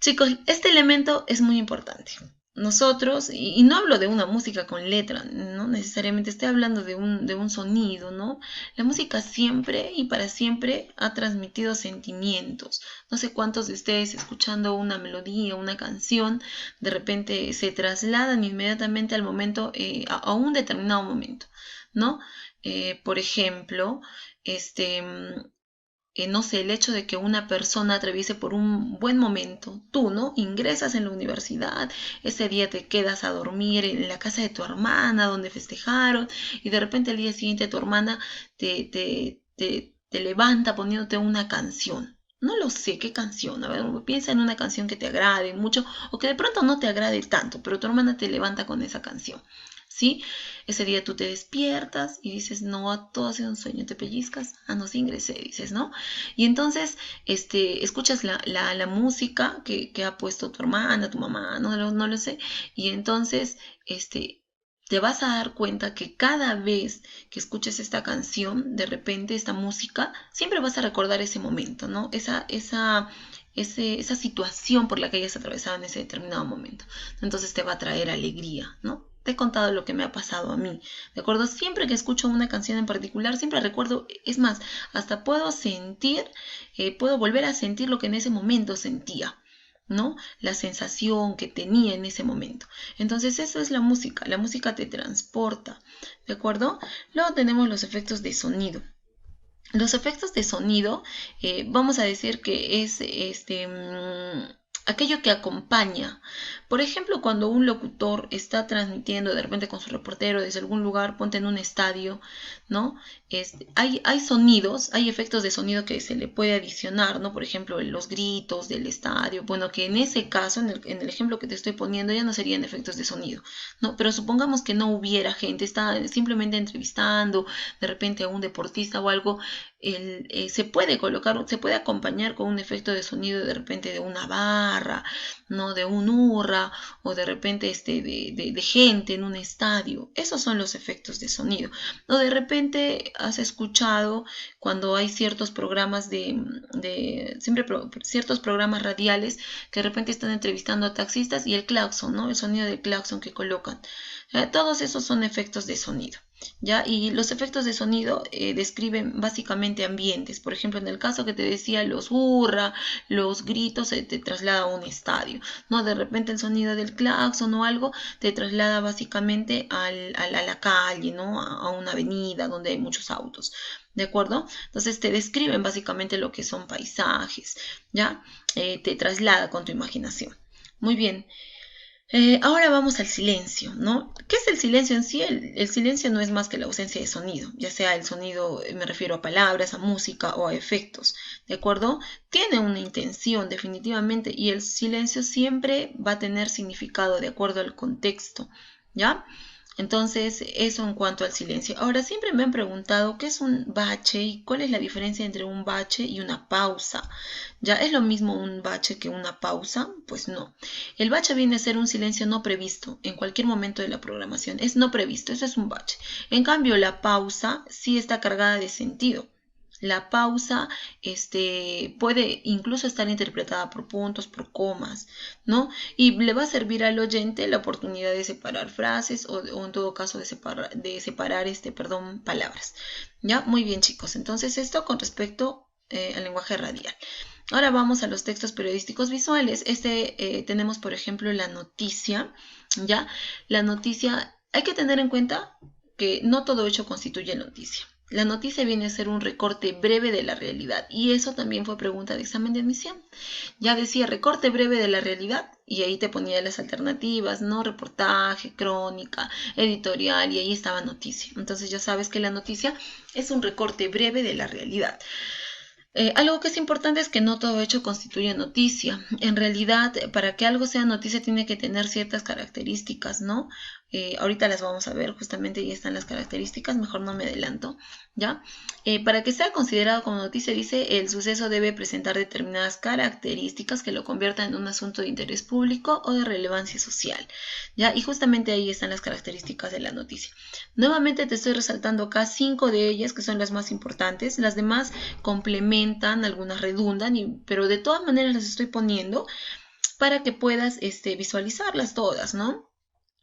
Chicos, este elemento es muy importante. Nosotros, y no hablo de una música con letra, no necesariamente estoy hablando de un sonido, ¿no? La música siempre y para siempre ha transmitido sentimientos. No sé cuántos de ustedes escuchando una melodía, una canción, de repente se trasladan inmediatamente al momento, a un determinado momento, ¿no? Por ejemplo, este no sé, el hecho de que una persona atraviese por un buen momento, tú, ¿no? Ingresas en la universidad, ese día te quedas a dormir en la casa de tu hermana, donde festejaron, y de repente el día siguiente tu hermana te levanta poniéndote una canción. No lo sé qué canción, a ver, piensa en una canción que te agrade mucho o que de pronto no te agrade tanto, pero tu hermana te levanta con esa canción. ¿Sí? Ese día tú te despiertas y dices, no, todo ha sido un sueño, te pellizcas, no, sí ingresé, dices, ¿no? Y entonces, escuchas la música que ha puesto tu hermana, tu mamá, no lo sé, y entonces, te vas a dar cuenta que cada vez que escuches esta canción, de repente esta música, siempre vas a recordar ese momento, ¿no? Esa situación por la que hayas atravesado en ese determinado momento. Entonces te va a traer alegría, ¿no? Te he contado lo que me ha pasado a mí, ¿de acuerdo? Siempre que escucho una canción en particular, siempre recuerdo, es más, hasta puedo sentir, puedo volver a sentir lo que en ese momento sentía, ¿no? La sensación que tenía en ese momento. Entonces eso es la música te transporta, ¿de acuerdo? Luego tenemos los efectos de sonido. Los efectos de sonido, vamos a decir que es aquello que acompaña. Por ejemplo, cuando un locutor está transmitiendo de repente con su reportero desde algún lugar, ponte en un estadio, ¿no? Hay sonidos, hay efectos de sonido que se le puede adicionar, ¿no? Por ejemplo, los gritos del estadio. Bueno, que en ese caso, en el ejemplo que te estoy poniendo, ya no serían efectos de sonido, ¿no? Pero supongamos que no hubiera gente, está simplemente entrevistando de repente a un deportista o algo. Se puede colocar, se puede acompañar con un efecto de sonido de repente de una barra, ¿no? De un hurra o de repente de gente en un estadio. Esos son los efectos de sonido. O de repente has escuchado cuando hay ciertos programas ciertos programas radiales que de repente están entrevistando a taxistas y el claxon, ¿no? El sonido del claxon que colocan. Todos esos son efectos de sonido. ¿Ya? Y los efectos de sonido describen básicamente ambientes. Por ejemplo, en el caso que te decía, los hurra, los gritos, te traslada a un estadio, ¿no? De repente el sonido del claxon o algo te traslada básicamente a la calle, ¿no? A una avenida donde hay muchos autos, ¿de acuerdo? Entonces te describen básicamente lo que son paisajes, ¿ya? Te traslada con tu imaginación. Muy bien. Ahora vamos al silencio, ¿no? ¿Qué es el silencio en sí? El silencio no es más que la ausencia de sonido, ya sea el sonido, me refiero a palabras, a música o a efectos, ¿de acuerdo? Tiene una intención definitivamente y el silencio siempre va a tener significado de acuerdo al contexto, ¿ya? Entonces, eso en cuanto al silencio. Ahora, siempre me han preguntado qué es un bache y cuál es la diferencia entre un bache y una pausa. ¿Ya es lo mismo un bache que una pausa? Pues no. El bache viene a ser un silencio no previsto en cualquier momento de la programación. Es no previsto, eso es un bache. En cambio, la pausa sí está cargada de sentido. La pausa puede incluso estar interpretada por puntos, por comas, ¿no? Y le va a servir al oyente la oportunidad de separar frases o en todo caso de separar palabras. ¿Ya? Muy bien, chicos. Entonces, esto con respecto al lenguaje radial. Ahora vamos a los textos periodísticos visuales. Tenemos, por ejemplo, la noticia, ¿ya? La noticia, hay que tener en cuenta que no todo hecho constituye noticia. La noticia viene a ser un recorte breve de la realidad y eso también fue pregunta de examen de admisión. Ya decía recorte breve de la realidad y ahí te ponía las alternativas, ¿no? Reportaje, crónica, editorial y ahí estaba noticia. Entonces ya sabes que la noticia es un recorte breve de la realidad. Algo que es importante es que no todo hecho constituye noticia. En realidad, para que algo sea noticia tiene que tener ciertas características, ¿no? Ahorita las vamos a ver, justamente ahí están las características, mejor no me adelanto, ¿ya? Para que sea considerado como noticia, dice, el suceso debe presentar determinadas características que lo conviertan en un asunto de interés público o de relevancia social, ¿ya? Y justamente ahí están las características de la noticia. Nuevamente te estoy resaltando acá 5 de ellas que son las más importantes, las demás complementan, algunas redundan, pero de todas maneras las estoy poniendo para que puedas visualizarlas todas, ¿no?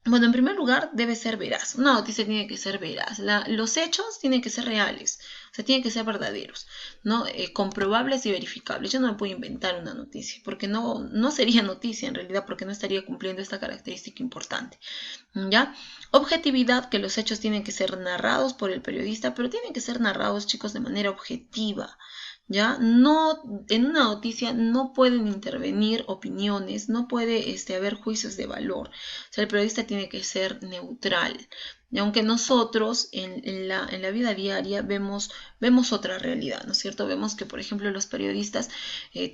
Bueno, en primer lugar, debe ser veraz. Una noticia tiene que ser veraz. Los hechos tienen que ser reales, o sea, tienen que ser verdaderos, ¿no? Comprobables y verificables. Yo no me puedo inventar una noticia, porque no sería noticia en realidad, porque no estaría cumpliendo esta característica importante, ¿ya? Objetividad, que los hechos tienen que ser narrados por el periodista, pero tienen que ser narrados, chicos, de manera objetiva. ¿Ya? No, en una noticia no pueden intervenir opiniones, no puede haber juicios de valor. O sea, el periodista tiene que ser neutral. Y aunque nosotros en la vida diaria vemos otra realidad, ¿no es cierto? Vemos que, por ejemplo, los periodistas,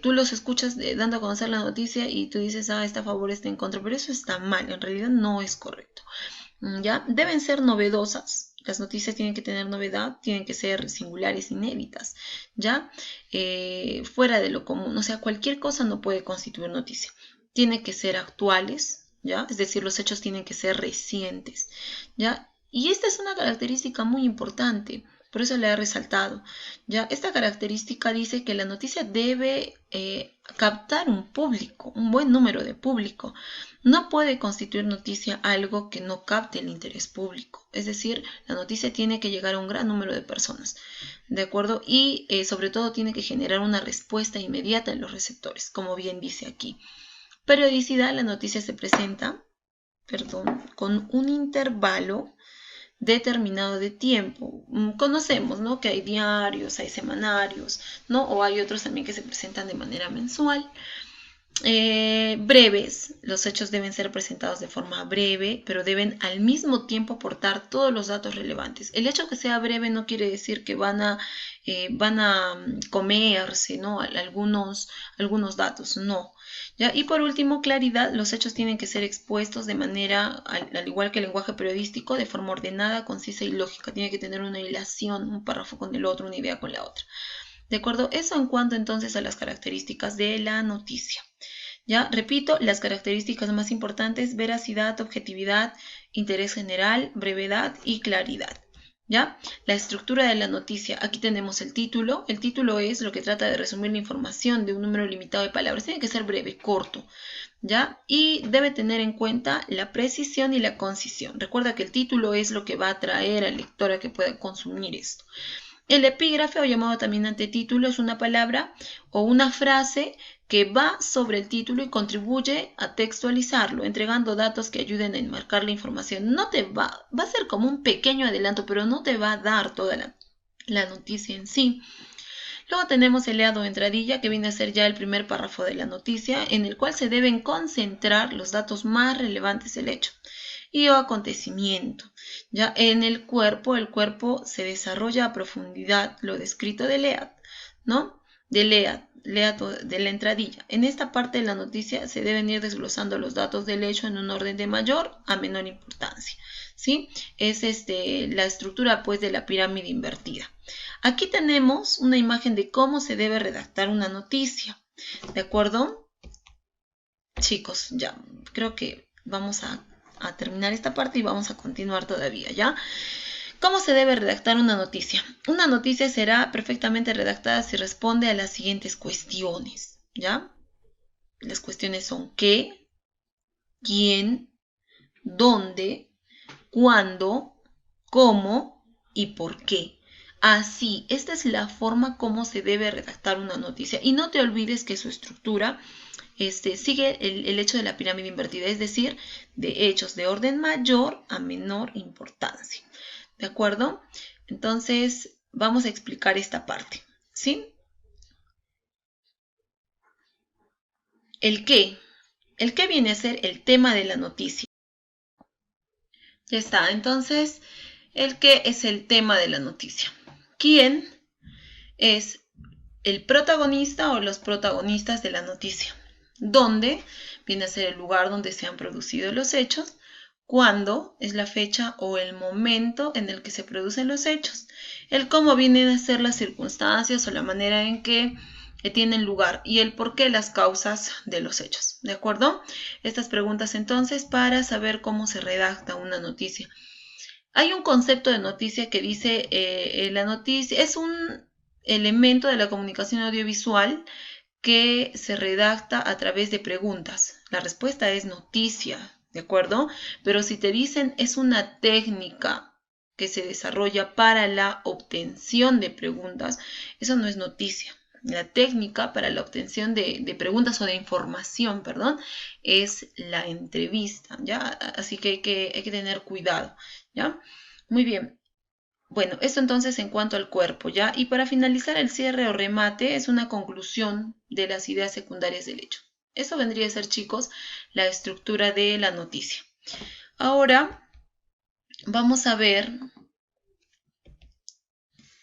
tú los escuchas dando a conocer la noticia y tú dices, está a favor, está en contra, pero eso está mal, en realidad no es correcto. ¿Ya? Deben ser novedosas. Las noticias tienen que tener novedad, tienen que ser singulares, inéditas, ¿ya? Fuera de lo común, o sea, cualquier cosa no puede constituir noticia. Tiene que ser actuales, ¿ya? Es decir, los hechos tienen que ser recientes, ¿ya? Y esta es una característica muy importante, por eso le he resaltado, ¿ya? Esta característica dice que la noticia debe captar un público, un buen número de público. No puede constituir noticia algo que no capte el interés público. Es decir, la noticia tiene que llegar a un gran número de personas, ¿de acuerdo? Y sobre todo tiene que generar una respuesta inmediata en los receptores, como bien dice aquí. Periodicidad, la noticia se presenta, con un intervalo determinado de tiempo. Conocemos, ¿no? Que hay diarios, hay semanarios, ¿no? O hay otros también que se presentan de manera mensual. Breves, los hechos deben ser presentados de forma breve, pero deben al mismo tiempo aportar todos los datos relevantes. El hecho que sea breve no quiere decir que van a comerse, ¿no? algunos datos, no. ¿Ya? Y por último, claridad, los hechos tienen que ser expuestos de manera, al igual que el lenguaje periodístico, de forma ordenada, concisa y lógica. Tiene que tener una hilación, un párrafo con el otro, una idea con la otra. ¿De acuerdo? Eso en cuanto entonces a las características de la noticia. Ya, repito, las características más importantes: veracidad, objetividad, interés general, brevedad y claridad. ¿Ya? La estructura de la noticia. Aquí tenemos el título. El título es lo que trata de resumir la información de un número limitado de palabras. Tiene que ser breve, corto, ¿ya? Y debe tener en cuenta la precisión y la concisión. Recuerda que el título es lo que va a atraer al lector a que pueda consumir esto. El epígrafe, o llamado también antetítulo, es una palabra o una frase que va sobre el título y contribuye a textualizarlo, entregando datos que ayuden a enmarcar la información. No te va a ser como un pequeño adelanto, pero no te va a dar toda la noticia en sí. Luego tenemos el eado o entradilla, que viene a ser ya el primer párrafo de la noticia, en el cual se deben concentrar los datos más relevantes del hecho y o acontecimiento. Ya en el cuerpo se desarrolla a profundidad lo descrito del EAD, ¿no? Del EAD, de la entradilla. En esta parte de la noticia se deben ir desglosando los datos del hecho en un orden de mayor a menor importancia, ¿sí? Es la estructura, pues, de la pirámide invertida. Aquí tenemos una imagen de cómo se debe redactar una noticia, ¿de acuerdo? Chicos, ya creo que vamos a terminar esta parte y vamos a continuar todavía, ¿ya? ¿Cómo se debe redactar una noticia? Una noticia será perfectamente redactada si responde a las siguientes cuestiones, ¿ya? Las cuestiones son qué, quién, dónde, cuándo, cómo y por qué. Así, esta es la forma como se debe redactar una noticia. Y no te olvides que su estructura sigue el hecho de la pirámide invertida, es decir, de hechos de orden mayor a menor importancia. ¿De acuerdo? Entonces, vamos a explicar esta parte, ¿sí? ¿El qué? ¿El qué viene a ser el tema de la noticia? Ya está, entonces, ¿el qué es el tema de la noticia? ¿Quién es el protagonista o los protagonistas de la noticia? ¿Dónde viene a ser el lugar donde se han producido los hechos? ¿Cuándo es la fecha o el momento en el que se producen los hechos? El cómo vienen a ser las circunstancias o la manera en que tienen lugar y el por qué, las causas de los hechos. ¿De acuerdo? Estas preguntas entonces para saber cómo se redacta una noticia. Hay un concepto de noticia que dice la noticia es un elemento de la comunicación audiovisual que se redacta a través de preguntas. La respuesta es noticia, ¿de acuerdo? Pero si te dicen es una técnica que se desarrolla para la obtención de preguntas, eso no es noticia. La técnica para la obtención de preguntas o de información, perdón, es la entrevista, ¿ya? Así que hay que tener cuidado, ¿ya? Muy bien. Bueno, esto entonces en cuanto al cuerpo, ¿ya? Y para finalizar, el cierre o remate es una conclusión de las ideas secundarias del hecho. Eso vendría a ser, chicos, la estructura de la noticia. Ahora vamos a ver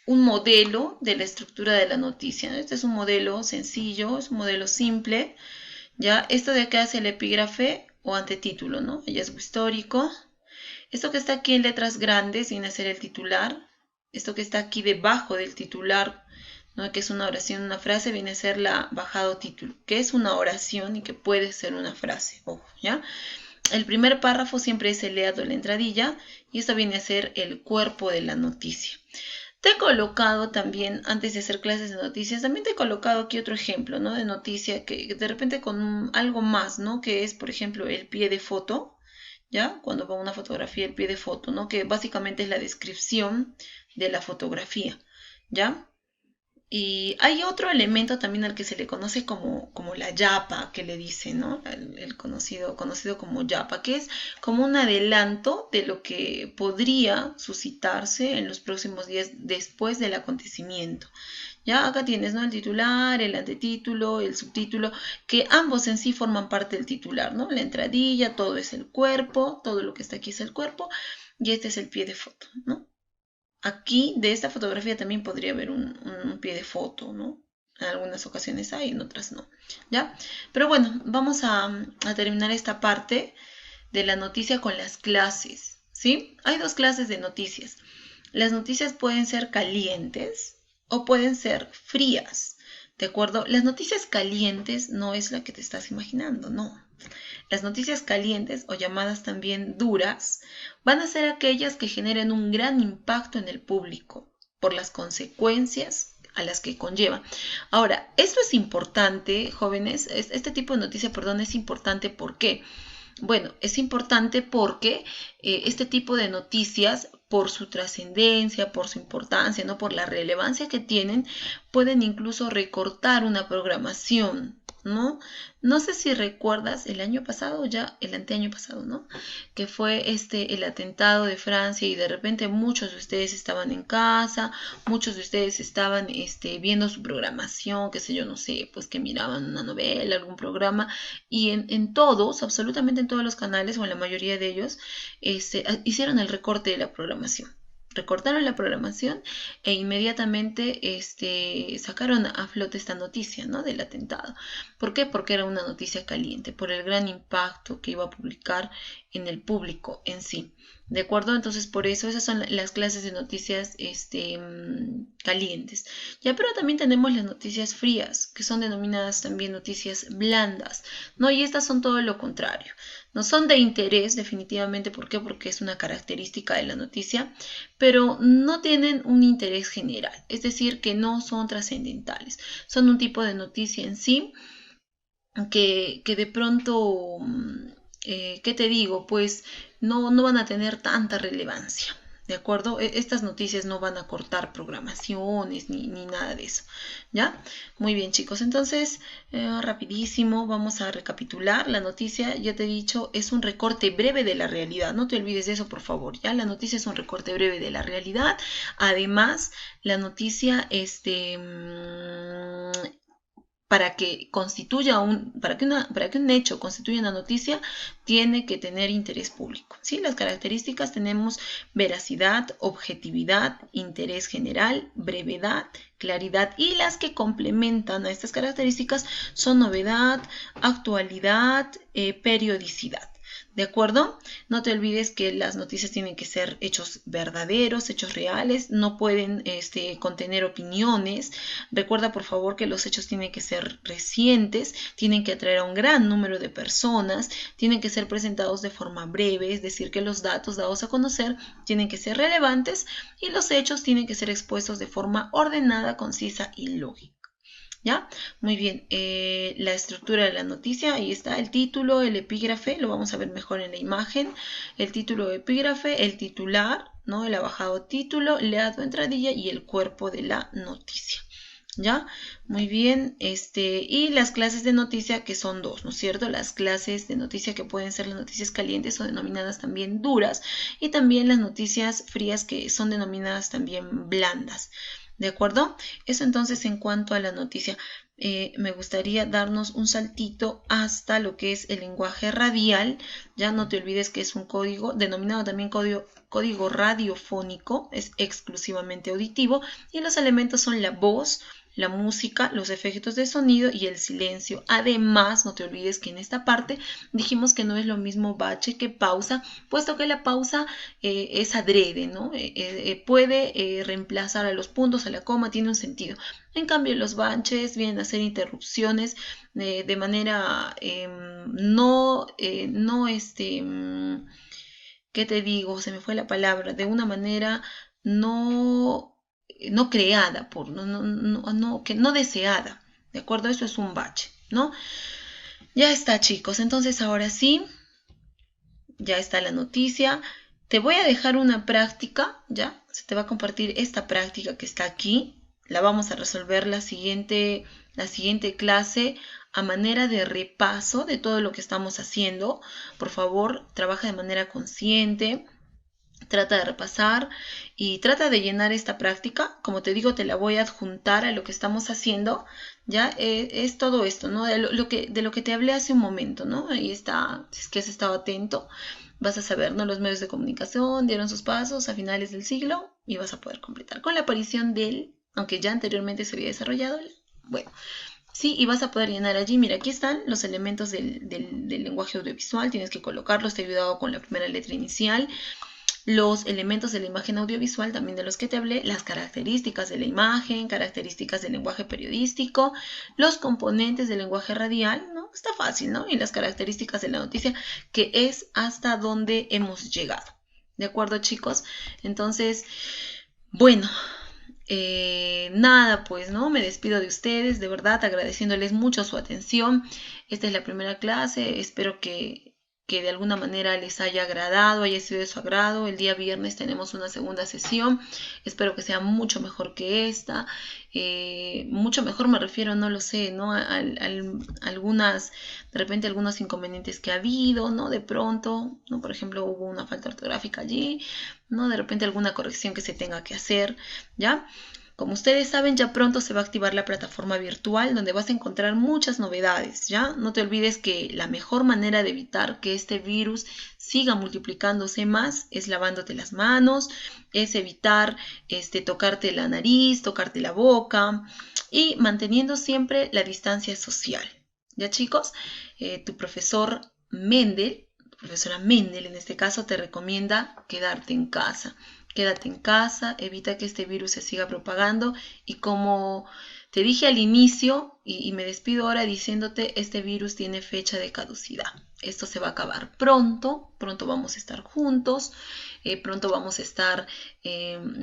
un modelo de la estructura de la noticia. Este es un modelo sencillo, es un modelo simple, ¿ya? Esto de acá es el epígrafe o antetítulo, ¿no? Hallazgo histórico. Esto que está aquí en letras grandes viene a ser el titular. Esto que está aquí debajo del titular, ¿no? Que es una oración, una frase, viene a ser la bajado título, que es una oración y que puede ser una frase. Ojo, ¿ya? El primer párrafo siempre es el leado, la entradilla, y esto viene a ser el cuerpo de la noticia. Te he colocado también, antes de hacer clases de noticias, también te he colocado aquí otro ejemplo, ¿no? De noticia que de repente con algo más, ¿no? Que es, por ejemplo, el pie de foto, ¿ya? Cuando va una fotografía, el pie de foto, ¿no? Que básicamente es la descripción de la fotografía, ¿ya? Y hay otro elemento también al que se le conoce como la yapa, que le dicen, ¿no? El conocido como yapa, que es como un adelanto de lo que podría suscitarse en los próximos días después del acontecimiento. Ya acá tienes, ¿no? El titular, el antetítulo, el subtítulo, que ambos en sí forman parte del titular, ¿no? La entradilla, todo es el cuerpo, todo lo que está aquí es el cuerpo, y este es el pie de foto, ¿no? Aquí, de esta fotografía también podría haber un pie de foto, ¿no? En algunas ocasiones hay, en otras no, ¿ya? Pero bueno, vamos a terminar esta parte de la noticia con las clases, ¿sí? Hay dos clases de noticias. Las noticias pueden ser calientes o pueden ser frías, ¿de acuerdo? Las noticias calientes no es la que te estás imaginando, no. Las noticias calientes o llamadas también duras van a ser aquellas que generen un gran impacto en el público por las consecuencias a las que conlleva. Ahora, esto es importante, jóvenes, este tipo de noticia, perdón, es importante. ¿Por qué? Bueno, es importante porque este tipo de noticias, por su trascendencia, por su importancia, ¿no? Por la relevancia que tienen, pueden incluso recortar una programación, ¿no? No sé si recuerdas el año pasado, ya el anteaño pasado, ¿no? Que fue el atentado de Francia y de repente muchos de ustedes estaban en casa, muchos de ustedes estaban viendo su programación, qué sé yo, no sé, pues que miraban una novela, algún programa, y en todos, absolutamente en todos los canales o en la mayoría de ellos, hicieron el recorte de la programación. Recortaron la programación e inmediatamente sacaron a flote esta noticia, ¿no? Del atentado. ¿Por qué? Porque era una noticia caliente, por el gran impacto que iba a publicar en el público en sí. ¿De acuerdo? Entonces, por eso esas son las clases de noticias calientes. Ya, pero también tenemos las noticias frías, que son denominadas también noticias blandas, ¿no? Y estas son todo lo contrario. No son de interés, definitivamente. ¿Por qué? Porque es una característica de la noticia, pero no tienen un interés general, es decir, que no son trascendentales. Son un tipo de noticia en sí que de pronto, ¿qué te digo? Pues no van a tener tanta relevancia. ¿De acuerdo? Estas noticias no van a cortar programaciones ni nada de eso, ¿ya? Muy bien, chicos. Entonces, rapidísimo, vamos a recapitular. La noticia, ya te he dicho, es un recorte breve de la realidad. No te olvides de eso, por favor, ¿ya? La noticia es un recorte breve de la realidad. Además, la noticia, para que un hecho constituya una noticia, tiene que tener interés público. ¿Sí? Las características tenemos veracidad, objetividad, interés general, brevedad, claridad, y las que complementan a estas características son novedad, actualidad, periodicidad. ¿De acuerdo? No te olvides que las noticias tienen que ser hechos verdaderos, hechos reales, no pueden contener opiniones. Recuerda, por favor, que los hechos tienen que ser recientes, tienen que atraer a un gran número de personas, tienen que ser presentados de forma breve, es decir, que los datos dados a conocer tienen que ser relevantes y los hechos tienen que ser expuestos de forma ordenada, concisa y lógica. ¿Ya? Muy bien, la estructura de la noticia, ahí está el título, el epígrafe, lo vamos a ver mejor en la imagen, el título, epígrafe, el titular, ¿no? El abajado título, leado entradilla y el cuerpo de la noticia. ¿Ya? Muy bien, y las clases de noticia, que son dos, ¿no es cierto? Las clases de noticia, que pueden ser las noticias calientes o denominadas también duras, y también las noticias frías, que son denominadas también blandas. ¿De acuerdo? Eso entonces en cuanto a la noticia. Me gustaría darnos un saltito hasta lo que es el lenguaje radial. Ya no te olvides que es un código, denominado también código radiofónico, es exclusivamente auditivo, y los elementos son la voz, la música, los efectos de sonido y el silencio. Además, no te olvides que en esta parte dijimos que no es lo mismo bache que pausa, puesto que la pausa es adrede, ¿no? Puede reemplazar a los puntos, a la coma, tiene un sentido. En cambio, los baches vienen a ser interrupciones de manera ¿qué te digo? Se me fue la palabra, de una manera no creada, no deseada, ¿de acuerdo? Eso es un bache, ¿no? Ya está, chicos, entonces ahora sí, ya está la noticia. Te voy a dejar una práctica, ¿ya? Se te va a compartir esta práctica que está aquí. La vamos a resolver la siguiente clase a manera de repaso de todo lo que estamos haciendo. Por favor, trabaja de manera consciente. Trata de repasar y trata de llenar esta práctica. Como te digo, te la voy a adjuntar a lo que estamos haciendo. Ya es todo esto, ¿no? De lo que te hablé hace un momento, ¿no? Ahí está, si es que has estado atento, vas a saber, ¿no? Los medios de comunicación dieron sus pasos a finales del siglo y vas a poder completar con la aparición del, aunque ya anteriormente se había desarrollado, bueno. Sí, y vas a poder llenar allí. Mira, aquí están los elementos del lenguaje audiovisual. Tienes que colocarlos. Te he ayudado con la primera letra inicial. Los elementos de la imagen audiovisual, también de los que te hablé, las características de la imagen, características del lenguaje periodístico, los componentes del lenguaje radial, ¿no? Está fácil, ¿no? Y las características de la noticia, que es hasta donde hemos llegado. ¿De acuerdo, chicos? Entonces, bueno, nada, pues, ¿no? Me despido de ustedes, de verdad, agradeciéndoles mucho su atención. Esta es la primera clase, espero que de alguna manera les haya agradado, haya sido de su agrado. El día viernes tenemos una segunda sesión, espero que sea mucho mejor que esta. Mucho mejor me refiero, no lo sé, ¿no? Algunas, de repente algunos inconvenientes que ha habido, ¿no? De pronto, ¿no? Por ejemplo, hubo una falta ortográfica allí, ¿no? De repente alguna corrección que se tenga que hacer, ¿ya? Como ustedes saben, ya pronto se va a activar la plataforma virtual donde vas a encontrar muchas novedades, ¿ya? No te olvides que la mejor manera de evitar que este virus siga multiplicándose más es lavándote las manos, es evitar tocarte la nariz, tocarte la boca y manteniendo siempre la distancia social. ¿Ya, chicos? Tu profesor Mendel, profesora Mendel en este caso, te recomienda quedarte en casa. Quédate en casa, evita que este virus se siga propagando y como te dije al inicio y me despido ahora diciéndote, este virus tiene fecha de caducidad. Esto se va a acabar pronto vamos a estar juntos, pronto vamos a estar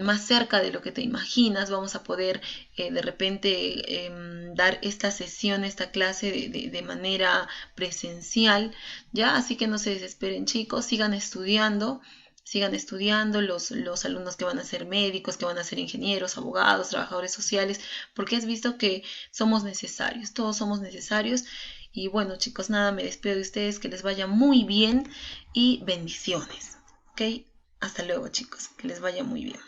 más cerca de lo que te imaginas, vamos a poder de repente dar esta sesión, esta clase de manera presencial, ¿ya? Así que no se desesperen, chicos, sigan estudiando. sigan estudiando los alumnos que van a ser médicos, que van a ser ingenieros, abogados, trabajadores sociales, porque has visto que somos necesarios, todos somos necesarios. Y bueno, chicos, nada, me despido de ustedes, que les vaya muy bien y bendiciones, ¿ok? Hasta luego, chicos, que les vaya muy bien.